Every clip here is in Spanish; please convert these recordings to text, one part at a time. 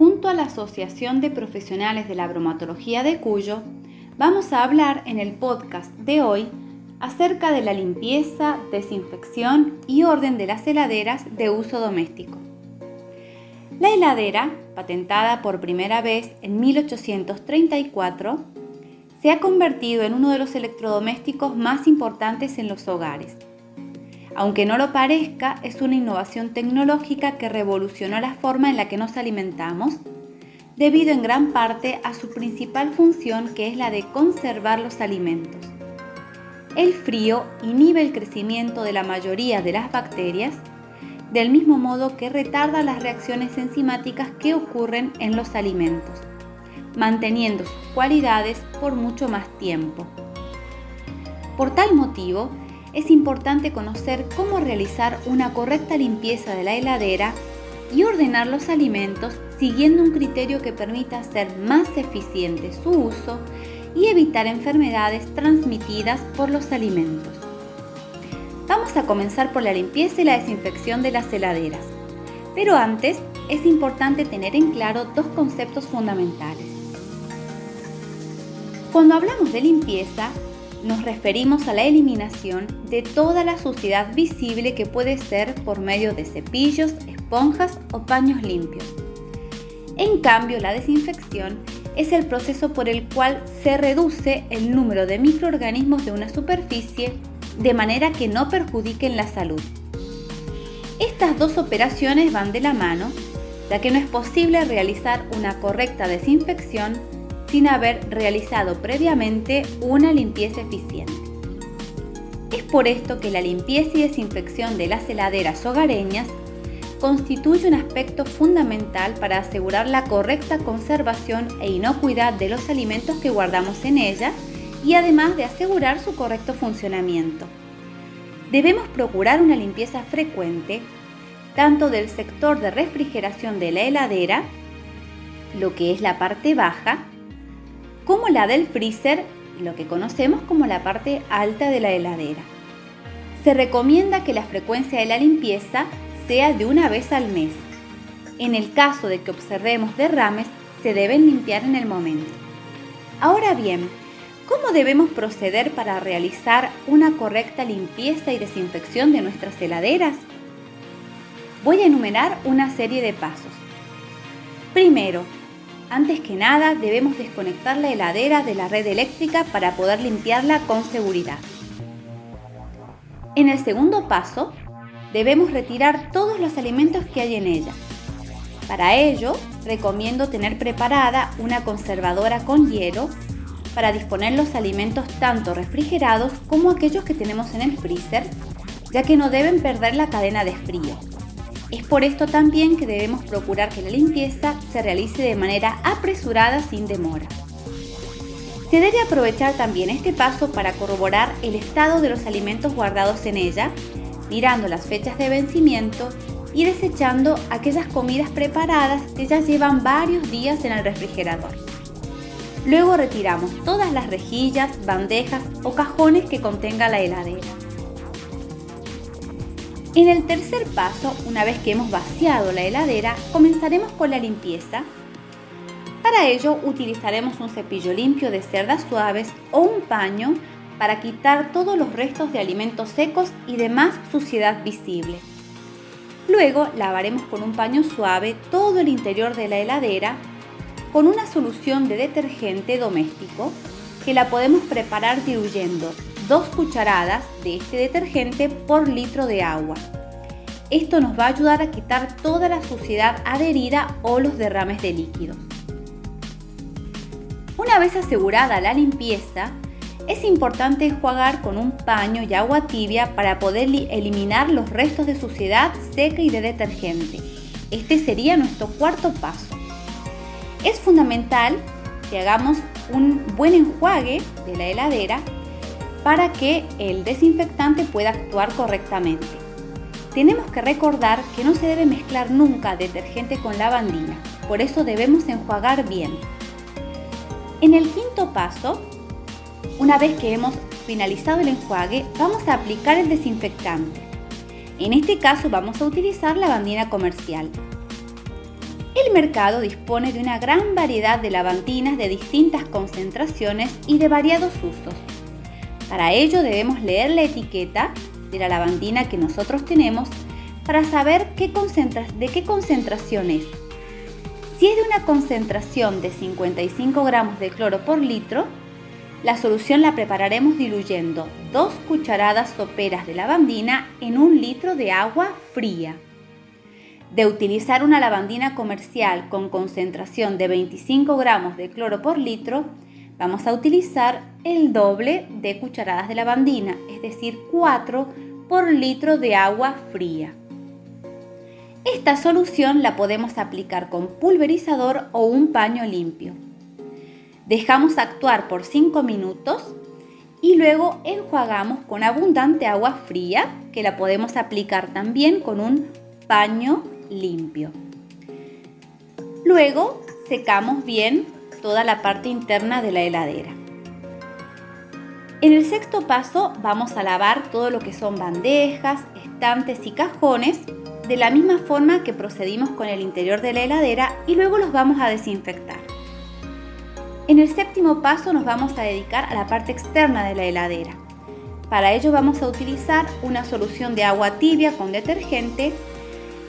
junto a la Asociación de Profesionales de la Bromatología de Cuyo, vamos a hablar en el podcast de hoy acerca de la limpieza, desinfección y orden de las heladeras de uso doméstico. La heladera, patentada por primera vez en 1834, se ha convertido en uno de los electrodomésticos más importantes en los hogares. Aunque no lo parezca, es una innovación tecnológica que revolucionó la forma en la que nos alimentamos, debido en gran parte a su principal función, que es la de conservar los alimentos. El frío inhibe el crecimiento de la mayoría de las bacterias, del mismo modo que retarda las reacciones enzimáticas que ocurren en los alimentos, manteniendo sus cualidades por mucho más tiempo. Por tal motivo, es importante conocer cómo realizar una correcta limpieza de la heladera y ordenar los alimentos siguiendo un criterio que permita hacer más eficiente su uso y evitar enfermedades transmitidas por los alimentos. Vamos a comenzar por la limpieza y la desinfección de las heladeras, pero antes es importante tener en claro dos conceptos fundamentales. Cuando hablamos de limpieza, nos referimos a la eliminación de toda la suciedad visible que puede ser por medio de cepillos, esponjas o paños limpios. En cambio, la desinfección es el proceso por el cual se reduce el número de microorganismos de una superficie de manera que no perjudiquen la salud. Estas dos operaciones van de la mano, ya que no es posible realizar una correcta desinfección sin haber realizado previamente una limpieza eficiente. Es por esto que la limpieza y desinfección de las heladeras hogareñas constituye un aspecto fundamental para asegurar la correcta conservación e inocuidad de los alimentos que guardamos en ella y además de asegurar su correcto funcionamiento. Debemos procurar una limpieza frecuente tanto del sector de refrigeración de la heladera, lo que es la parte baja, como la del freezer, lo que conocemos como la parte alta de la heladera. Se recomienda que la frecuencia de la limpieza sea de una vez al mes. En el caso de que observemos derrames, se deben limpiar en el momento. Ahora bien, ¿cómo debemos proceder para realizar una correcta limpieza y desinfección de nuestras heladeras? Voy a enumerar una serie de pasos. Primero, antes que nada, debemos desconectar la heladera de la red eléctrica para poder limpiarla con seguridad. En el segundo paso, debemos retirar todos los alimentos que hay en ella. Para ello, recomiendo tener preparada una conservadora con hielo para disponer los alimentos tanto refrigerados como aquellos que tenemos en el freezer, ya que no deben perder la cadena de frío. Es por esto también que debemos procurar que la limpieza se realice de manera apresurada sin demora. Se debe aprovechar también este paso para corroborar el estado de los alimentos guardados en ella, mirando las fechas de vencimiento y desechando aquellas comidas preparadas que ya llevan varios días en el refrigerador. Luego retiramos todas las rejillas, bandejas o cajones que contenga la heladera. En el tercer paso, una vez que hemos vaciado la heladera, comenzaremos con la limpieza. Para ello utilizaremos un cepillo limpio de cerdas suaves o un paño para quitar todos los restos de alimentos secos y demás suciedad visible. Luego lavaremos con un paño suave todo el interior de la heladera con una solución de detergente doméstico que la podemos preparar diluyendo 2 cucharadas de este detergente por litro de agua. Esto nos va a ayudar a quitar toda la suciedad adherida o los derrames de líquidos. Una vez asegurada la limpieza, es importante enjuagar con un paño y agua tibia para poder eliminar los restos de suciedad seca y de detergente. Este sería nuestro cuarto paso. Es fundamental que hagamos un buen enjuague de la heladera para que el desinfectante pueda actuar correctamente. Tenemos que recordar que no se debe mezclar nunca detergente con lavandina, por eso debemos enjuagar bien. En el quinto paso, una vez que hemos finalizado el enjuague, vamos a aplicar el desinfectante. En este caso vamos a utilizar lavandina comercial. El mercado dispone de una gran variedad de lavandinas de distintas concentraciones y de variados usos. Para ello debemos leer la etiqueta de la lavandina que nosotros tenemos para saber de qué concentración es. Si es de una concentración de 55 gramos de cloro por litro, la solución la prepararemos diluyendo 2 cucharadas soperas de lavandina en 1 litro de agua fría. De utilizar una lavandina comercial con concentración de 25 gramos de cloro por litro, vamos a utilizar el doble de cucharadas de lavandina, es decir, 4 por litro de agua fría. Esta solución la podemos aplicar con pulverizador o un paño limpio. Dejamos actuar por 5 minutos y luego enjuagamos con abundante agua fría, que la podemos aplicar también con un paño limpio. Luego secamos bien toda la parte interna de la heladera. En el sexto paso vamos a lavar todo lo que son bandejas, estantes y cajones de la misma forma que procedimos con el interior de la heladera y luego los vamos a desinfectar. En el séptimo paso nos vamos a dedicar a la parte externa de la heladera. Para ello vamos a utilizar una solución de agua tibia con detergente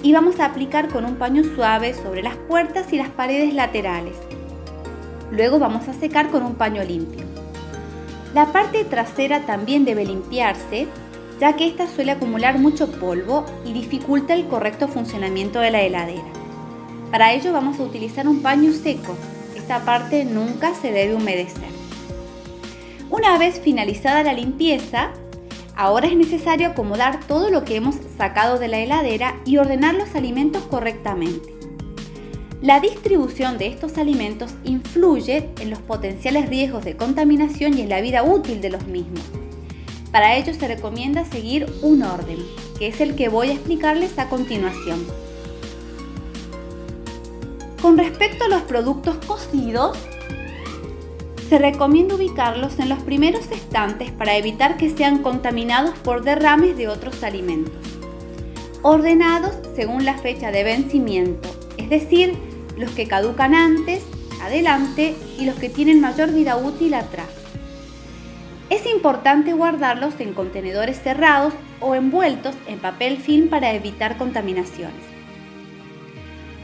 y vamos a aplicar con un paño suave sobre las puertas y las paredes laterales. Luego vamos a secar con un paño limpio. La parte trasera también debe limpiarse, ya que ésta suele acumular mucho polvo y dificulta el correcto funcionamiento de la heladera. Para ello vamos a utilizar un paño seco. Esta parte nunca se debe humedecer. Una vez finalizada la limpieza, ahora es necesario acomodar todo lo que hemos sacado de la heladera y ordenar los alimentos correctamente. La distribución de estos alimentos influye en los potenciales riesgos de contaminación y en la vida útil de los mismos. Para ello se recomienda seguir un orden, que es el que voy a explicarles a continuación. Con respecto a los productos cocidos, se recomienda ubicarlos en los primeros estantes para evitar que sean contaminados por derrames de otros alimentos. Ordenados según la fecha de vencimiento, es decir, los que caducan antes, adelante y los que tienen mayor vida útil atrás. Es importante guardarlos en contenedores cerrados o envueltos en papel film para evitar contaminaciones.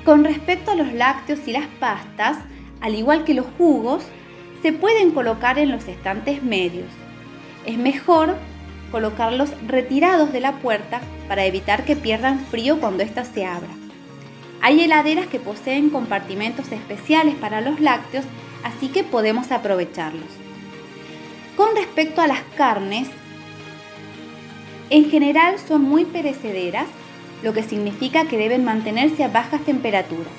Con respecto a los lácteos y las pastas, al igual que los jugos, se pueden colocar en los estantes medios. Es mejor colocarlos retirados de la puerta para evitar que pierdan frío cuando ésta se abra. Hay heladeras que poseen compartimentos especiales para los lácteos, así que podemos aprovecharlos. Con respecto a las carnes, en general son muy perecederas, lo que significa que deben mantenerse a bajas temperaturas.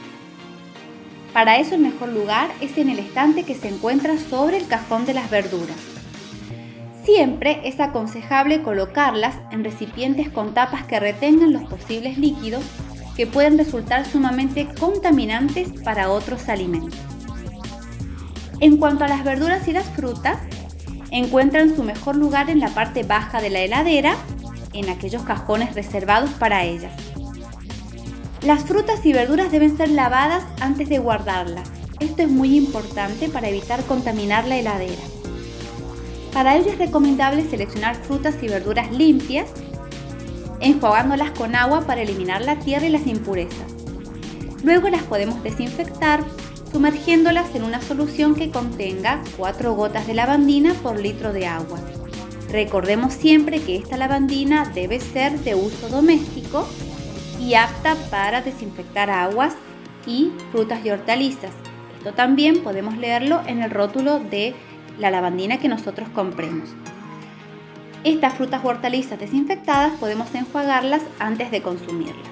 Para eso el mejor lugar es en el estante que se encuentra sobre el cajón de las verduras. Siempre es aconsejable colocarlas en recipientes con tapas que retengan los posibles líquidos que pueden resultar sumamente contaminantes para otros alimentos. En cuanto a las verduras y las frutas, encuentran su mejor lugar en la parte baja de la heladera, en aquellos cajones reservados para ellas. Las frutas y verduras deben ser lavadas antes de guardarlas. Esto es muy importante para evitar contaminar la heladera. Para ello es recomendable seleccionar frutas y verduras limpias, enjuagándolas con agua para eliminar la tierra y las impurezas. Luego las podemos desinfectar sumergiéndolas en una solución que contenga 4 gotas de lavandina por litro de agua. Recordemos siempre que esta lavandina debe ser de uso doméstico y apta para desinfectar aguas y frutas y hortalizas. Esto también podemos leerlo en el rótulo de la lavandina que nosotros compremos. Estas frutas u hortalizas desinfectadas podemos enjuagarlas antes de consumirlas.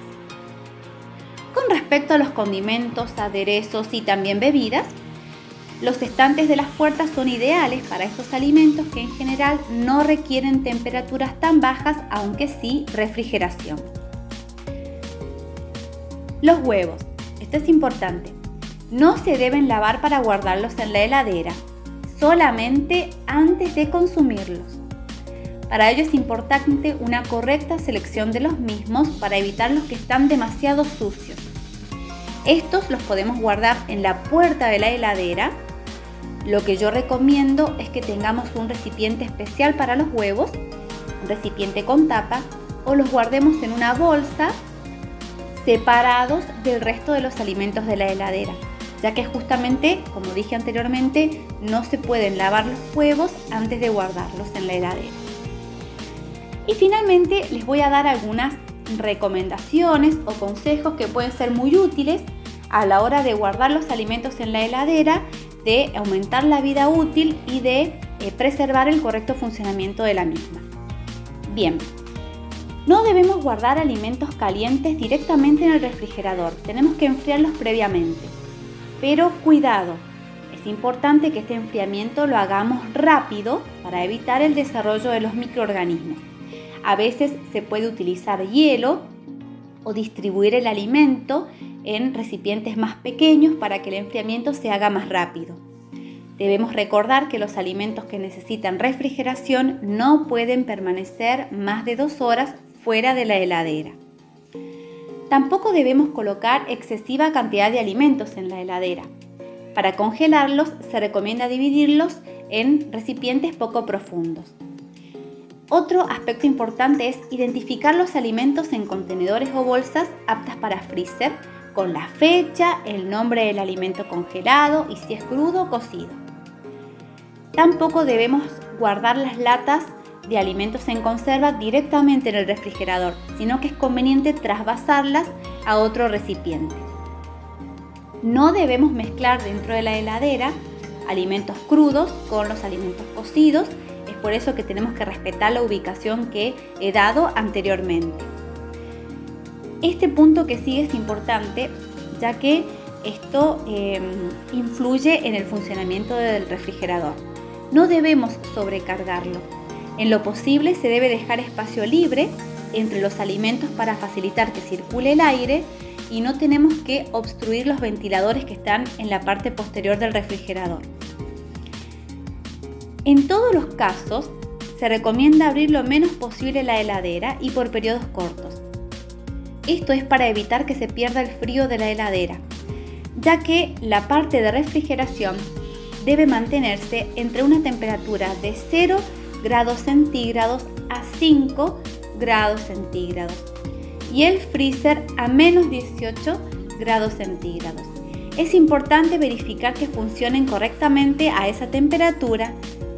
Con respecto a los condimentos, aderezos y también bebidas, los estantes de las puertas son ideales para estos alimentos que en general no requieren temperaturas tan bajas, aunque sí refrigeración. Los huevos, esto es importante, no se deben lavar para guardarlos en la heladera, solamente antes de consumirlos. Para ello es importante una correcta selección de los mismos para evitar los que están demasiado sucios. Estos los podemos guardar en la puerta de la heladera. Lo que yo recomiendo es que tengamos un recipiente especial para los huevos, un recipiente con tapa, o los guardemos en una bolsa separados del resto de los alimentos de la heladera, ya que justamente, como dije anteriormente, no se pueden lavar los huevos antes de guardarlos en la heladera. Y finalmente les voy a dar algunas recomendaciones o consejos que pueden ser muy útiles a la hora de guardar los alimentos en la heladera, de aumentar la vida útil y de preservar el correcto funcionamiento de la misma. Bien, no debemos guardar alimentos calientes directamente en el refrigerador, tenemos que enfriarlos previamente. Pero cuidado, es importante que este enfriamiento lo hagamos rápido para evitar el desarrollo de los microorganismos. A veces se puede utilizar hielo o distribuir el alimento en recipientes más pequeños para que el enfriamiento se haga más rápido. Debemos recordar que los alimentos que necesitan refrigeración no pueden permanecer más de 2 horas fuera de la heladera. Tampoco debemos colocar excesiva cantidad de alimentos en la heladera. Para congelarlos se recomienda dividirlos en recipientes poco profundos. Otro aspecto importante es identificar los alimentos en contenedores o bolsas aptas para freezer, con la fecha, el nombre del alimento congelado y si es crudo o cocido. Tampoco debemos guardar las latas de alimentos en conserva directamente en el refrigerador, sino que es conveniente trasvasarlas a otro recipiente. No debemos mezclar dentro de la heladera alimentos crudos con los alimentos cocidos, es por eso que tenemos que respetar la ubicación que he dado anteriormente. Este punto que sigue es importante, ya que esto influye en el funcionamiento del refrigerador. No debemos sobrecargarlo. En lo posible se debe dejar espacio libre entre los alimentos para facilitar que circule el aire y no tenemos que obstruir los ventiladores que están en la parte posterior del refrigerador. En todos los casos se recomienda abrir lo menos posible la heladera y por periodos cortos. Esto es para evitar que se pierda el frío de la heladera, ya que la parte de refrigeración debe mantenerse entre una temperatura de 0 grados centígrados a 5 grados centígrados y el freezer a menos 18 grados centígrados. Es importante verificar que funcionen correctamente a esa temperatura,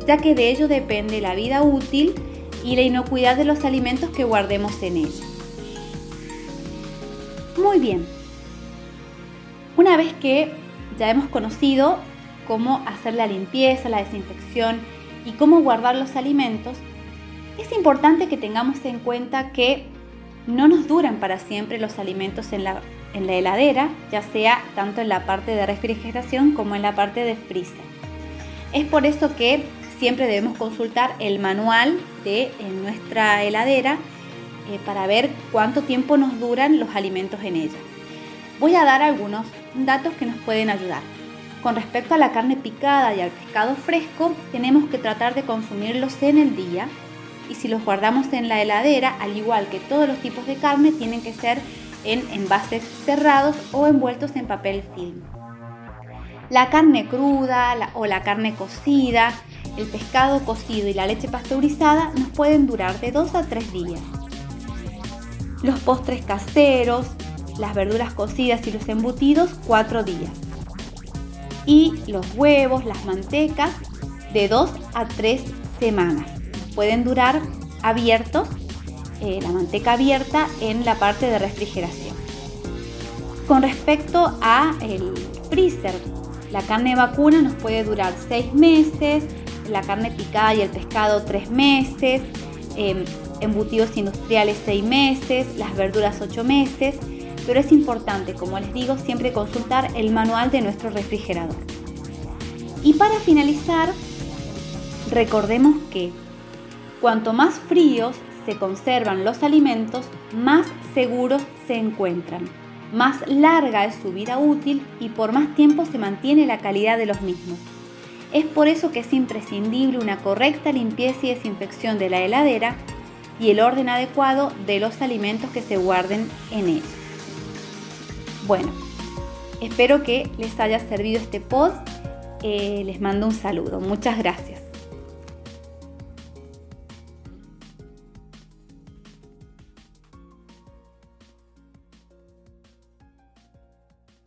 ya que de ello depende la vida útil y la inocuidad de los alimentos que guardemos en ella. Muy bien, una vez que ya hemos conocido cómo hacer la limpieza, la desinfección y cómo guardar los alimentos, es importante que tengamos en cuenta que no nos duran para siempre los alimentos en la heladera, ya sea tanto en la parte de refrigeración como en la parte de freezer. Es por eso que siempre debemos consultar el manual de nuestra heladera para ver cuánto tiempo nos duran los alimentos en ella. Voy a dar algunos datos que nos pueden ayudar. Con respecto a la carne picada y al pescado fresco, tenemos que tratar de consumirlos en el día, y si los guardamos en la heladera, al igual que todos los tipos de carne, tienen que ser en envases cerrados o envueltos en papel film. La carne cruda o la carne cocida, el pescado cocido y la leche pasteurizada nos pueden durar de 2 a 3 días. Los postres caseros, las verduras cocidas y los embutidos, 4 días. Y los huevos, las mantecas, de 2 a 3 semanas. Pueden durar abiertos, la manteca abierta en la parte de refrigeración. Con respecto a el freezer, la carne vacuna nos puede durar 6 meses, la carne picada y el pescado 3 meses, embutidos industriales 6 meses, las verduras 8 meses, pero es importante, como les digo, siempre consultar el manual de nuestro refrigerador. Y para finalizar, recordemos que cuanto más fríos se conservan los alimentos, más seguros se encuentran, más larga es su vida útil y por más tiempo se mantiene la calidad de los mismos. Es por eso que es imprescindible una correcta limpieza y desinfección de la heladera y el orden adecuado de los alimentos que se guarden en ella. Bueno, Espero que les haya servido este post. Les mando un saludo. Muchas gracias.